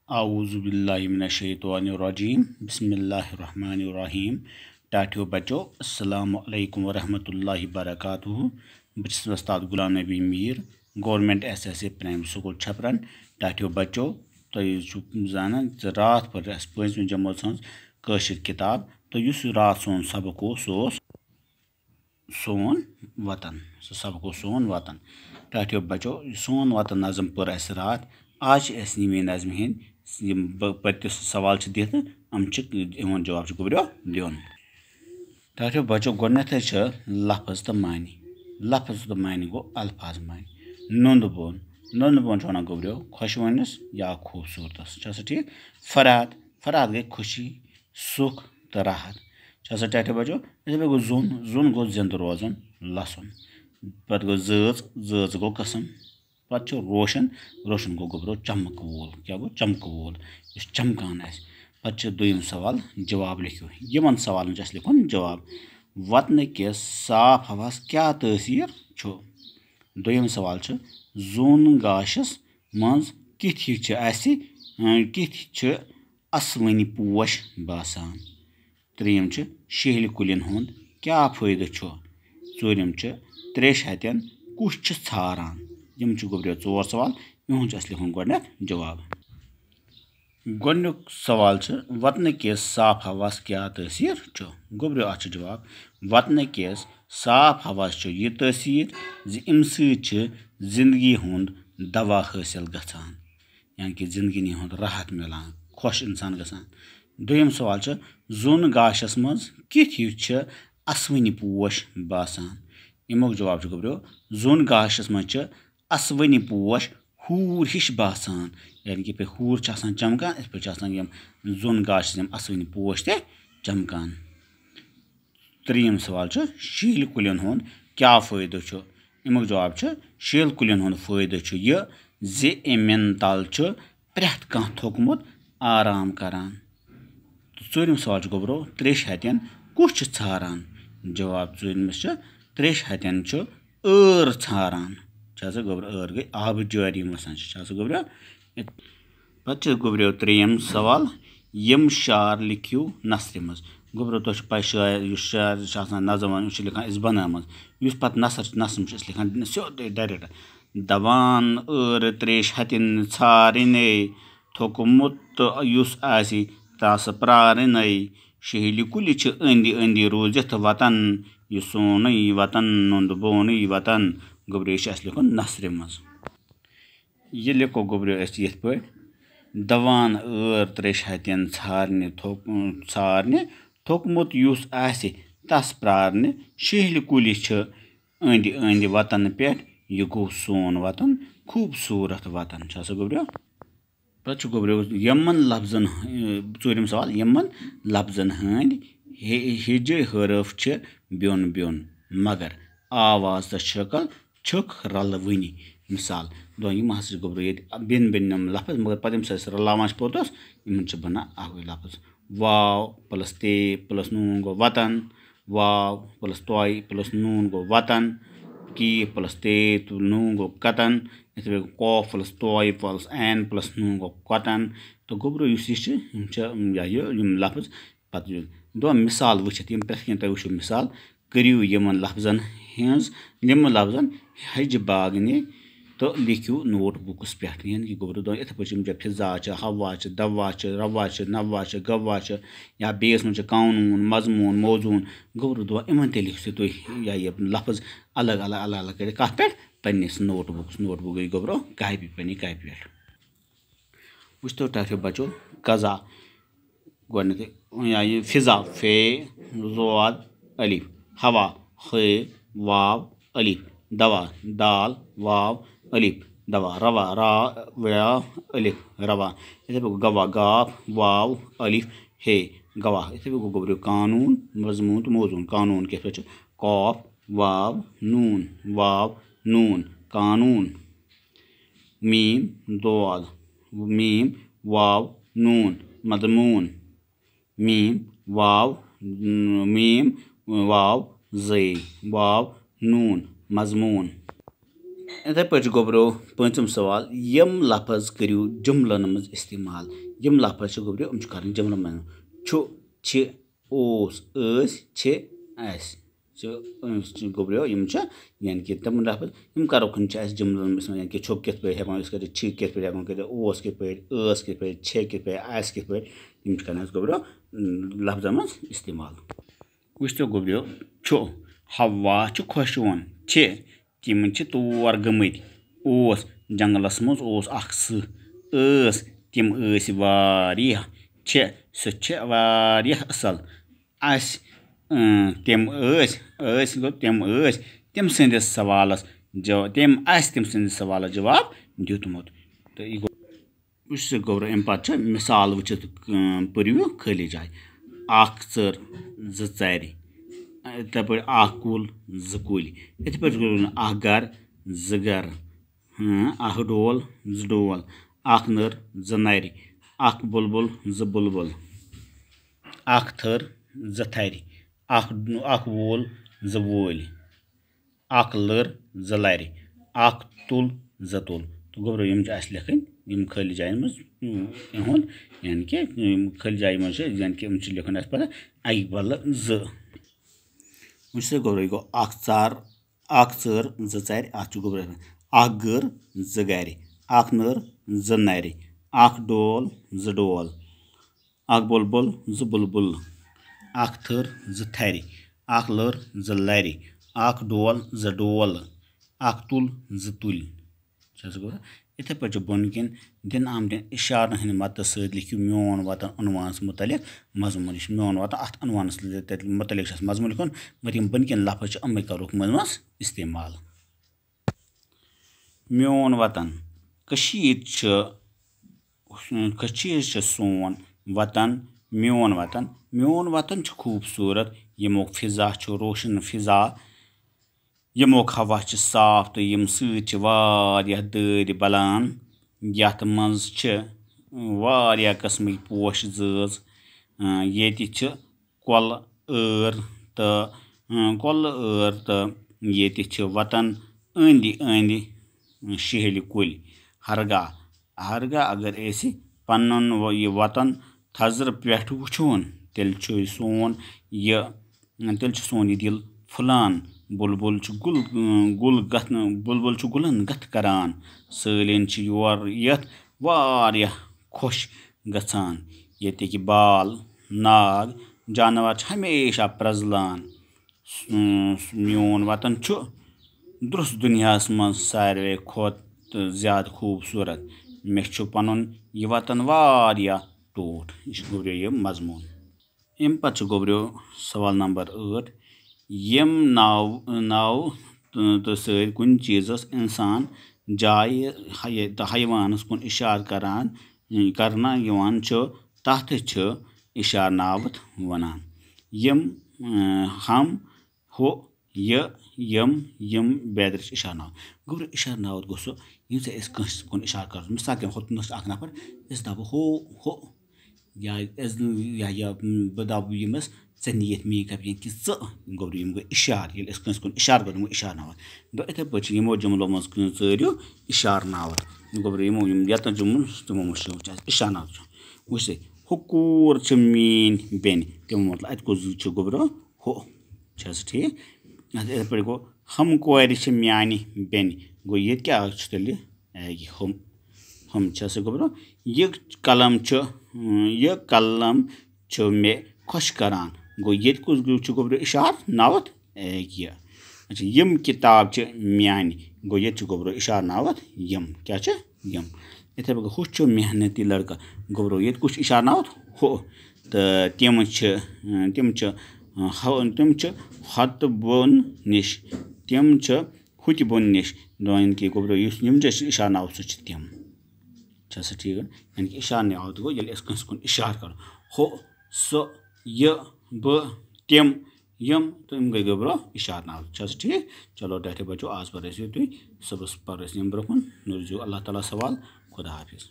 आऊज़ु बिल्लाहि मिनश्शैतानिर्रजीम बिस्मिल्लाहिर्रहमानिर्रहीम। टाटियो बच्चो अस्सलामु अलैकुम वरहमतुल्लाहि वबरकातुहू। बस उस्ताद Ghulam Nabi Mir government SSA primary school Chapran. टाटियो बच्चो तुम जाना रात पर 5वीं जमात काशिर किताब तो युस रात सोन सबक सोन वतन सबक सोन वतन। टाटियो बच्चो सोन वतन नज़म पर अस रात आज नमी नज़म हंद पत्त सवाल दिख इवन जवाब गुब्रियो दिन। टाटियो बच्चो गोडनेथ लफज तो मानी। लफज तो मानी गो अल्फाज मानी। नंद बोन वन गुब्रियो खुशवनस या खूबसूरतस ठीक। फराद फराद गई खुशी सुख तो राहत। टाटियो बच्चो गो जुन जुन गो जिंद रोजन लसन। पत गो जज गो कसम। पत रोशन रोशन गो गुब्रो चमक वोल क्या गो चमक वोल चमकान आस। पत दुयम सवाल जवाब लिखो यमन सवाल लिखुन जवाब। वतन के साफ हवास क्या तसीर छो। दुयम सवाल जोन गाशस मज किथ असवनी पोश बासान। त्रेयम शेहल कुलिन हुंद क्या फायद छो। चूरम त्रेश हतन कुछ छारान। यम गुब्रियो 4 सवाल इहुंद लिखुन गोडनेथ जवाब। गोडनुक सवाल वतन के साफ हवास क्या तसीर छो। गुब्रियो अत जवाब वतन के साफ हवास यह तसीर अम जिंदगी हुंद दवा हासिल गसान यानी कि जिंदगी हुंद राहत मिलान खुश इंसान गसान। दुयम सवाल जोन गाशस मज किथ असवनी पोश बासान। यमुक जवाब गुब्रियो जोन गाशस मज असवनी पोश हूर हिश बासान यानी कि पे हूर चमकान इस पे जोन गाशस असवनी पोश ते चमकान। त्रीम सवाल शील कुलिन हुंद क्या फायद छो। यमुक जवाब शील कुलिन हुंद फायद यह अमन तल प्रेथ कह थोकमुत आराम करान। चूरम सवाल गुब्रो त्रेश हतन कुछ छारान। जवाब चूरमस त्रेश हतन एर छारान गुब्रो एर गई आब जारी वसान गुब्रियो। पत गुब्रियो त्रेयम सवाल यम शार लिखियो नसर मज। गुब्रो तुम पे शायर नज़म लिखान बनाम पत नसर नसम लिखान सोद डायरेक्ट दवान एर त्रेश हतन छारने थोकमुत युस आसि तस प्रारने शेहली कुलि अंदि अंदि रूजित वतन यह सोन वतन नंद बोन वतन। गुब्रियो लिखुन नसर मज। यह लिखो गुब्रियो ये पे दवान एर त्रेश हतन छारने थोकमुत युस आसि तस प्रारने शेहली कुलि अंदि अंदि वतन पे यह गो सोन वतन खूबसूरत वतन गुब्रियो। पत गुब्रियो यमन लफ्जन चूरम सवाल यमन लफ्जन हंद हिज हरफ ब्योन ब्योन मगर आवाज तो शक्ल छक रलवनी। मिसाल यम गुब्रियो बिन बिन लफ्ज मगर पत रलावान पोतस इन बना अवे लफ्ज। वाव प्लस ते प्लस नून गो वतन। वाव प्लस तोय प्लस नून गो वतन। की प्लस ते नून गो कतन। कॉफ प्लस तोय प्लस एन प्लस नून गो कतन। तो गुब्रियो लफ्ज पत दो मिसाल वुचित प्रेथ कह तुम वो मिसाल करियो यमन लफ्जन लफ्जन हज बागने तो लिखियो नोट बुकस पे यानी कि गुब्रियो इत पे फिजा हवा दवा रवा नवा गवा या बेस मज कानून मजमून मौजून। गुब्रियो इन ते लिखो तुम लफ्ज अलग अलग अलग अलग कर कत पे पन्निस नोट बुक गई गुब्रियो कापी पे वुचतो टाटियो बच्चो कज़ा गोडनेथ फिजा फे ज़ोद अलिफ हवा हे वाव अलिफ दवा दाल वाव अलिफ दवा रवा रा व्या अलिफ रवा। इथे गवा गाफ वाव अलिफ हे गवाह। इथे गुब्रियो कानून मजमून तो मौजून। कानून के कॉफ वाव नून कानून। मीम दोद मीम वाव नून मजमून। मीम वाव ज़ई वाव नून मजमून। इथे पे गोब्रो पंचम सवाल यम लफज करू जुमलन मज इस्तेमाल यम लफज गोब्रो कर जुमलन मज छु ओस छे आस गोब्रो यानी कि तम लफज करो जुमलन यानी कि छु कित पे हेकान कर छि कित पे हेकान कर ओस कित पे स कित पे छे कित पे आस कित पे कर गोब्रो लफजन मज इस्तेमाल वुच तो गोब्रो छु हवा छु खुशवन छे तिम तौर गमत ओस जंगलस मज ओस अख स तिम वारिया छे सह वारिया असल आस तिम गो तिम संदिस सवालस जवाब तिम संदिस सवालस जवाब दितमुत तो यह गो गोब्रो अम पे मिसाल वुचित पर्व खाली जाए अख चर ज चार इथे पे कुल ज कुल इथे पे अख गर ज गर अख डोल ज डोल अख नर ज नर अख बुलबुल ज बुलबुल अख थर ज थर अख वोल ज वोल अख लर ज लर अख तुल ज तुल तो गोब्रो लिखन खाली जान मज यानी कि खाली जाय मज यानी कि लिखन पे अक बल ज गोब्रो गो अख चर ज चार अत गोब्रो अख गर ज गर अख नर ज नर अख डोल ज डोल अख बुलबुल ज बुलबुल अख थर ज थर अख लर ज लर अख डोल ज डोल अख तुल ज तुल इथे पे बोन किन दिन आमदन इशार हंद मत सत लिखियो मोन वतन अनवान मुतलिक मजमून मोन वतन अत अनवान मुतलिक मजमून लिखन मगर बन किन लफज अमे करुक मज इस्तेमाल मोन वतन सोन वतन मोन वतन खूबसूरत यमोक फिजा रोशन फिजा यमोक हवा साफ तो यम सत्या दर बलान यथ मज वारिया कस्म पोश जज ये कल तो ये वतन अंदि अंदि शहल कुल हरगा अगर पन यह वतन थजर पे वुचोन तेल सोन यह दिल फुलान बुलबुल गुलन गथ करान सालिन योर यथ वारिया खुश गसान ये बाल नाग जानवर हमेशा प्रजलान मोन वतन दुरुस दुनिया मज सारे खोत ज्यादा खूबसूरत मे पन यह वतन वारिया टोट यह गोब्रो यह मजमून अम पे गोब्रो सवाल नंबर 8 यम नाव तो सर कुन चीज़स इंसान जाय तो हयवानस कुन इशार करना तथ इशार नावत वनान यम हम हो यम बेदर इशार नाव गोब्रो इशार नावत गो सो कंस कुन इशार कर मिसाल के होतनस अख नफर दप हो या बह दप यमस ऐ नीत मे कप कि गोब्रो गो इशार ये कंस कुन इशार कर इशार नावत गो इथे पे यमो जुमलो मज चरियो इशार नावत गोब्रो यतन जुमल तमो मज इशार नावत वुच हुकूर मीन बेन तमो मतलब अत गो गोब्रो हो ठीक इथे पे गो हम कोर म्यानि बेन गो ये क्या तेल हम गोब्रो यह कलम मे खुश करान गो ये गोब्रो इशार नावत यह अच्छा यम किताब म्यानि गो ये गोब्रो इशार नावत यम क्या यम इथे पे हुश मेहनती लड़का गोब्रो ये कुछ इशार नावत हो तो तिम हत बोन निश तिम हुत बोन निश यानी कि गोब्रो इशार नाव सह तिम ठीक यानी कि इशार नावत गो ये कंस कुन इशार कर हो सो यह बह तिम यम तो गई गोब्रो इशार नाव ठीक चलो डटे बचो आज पर तुम सबस पर ब्रोह नुजो अल्लाह ताला सवाल खुदा हाफिज।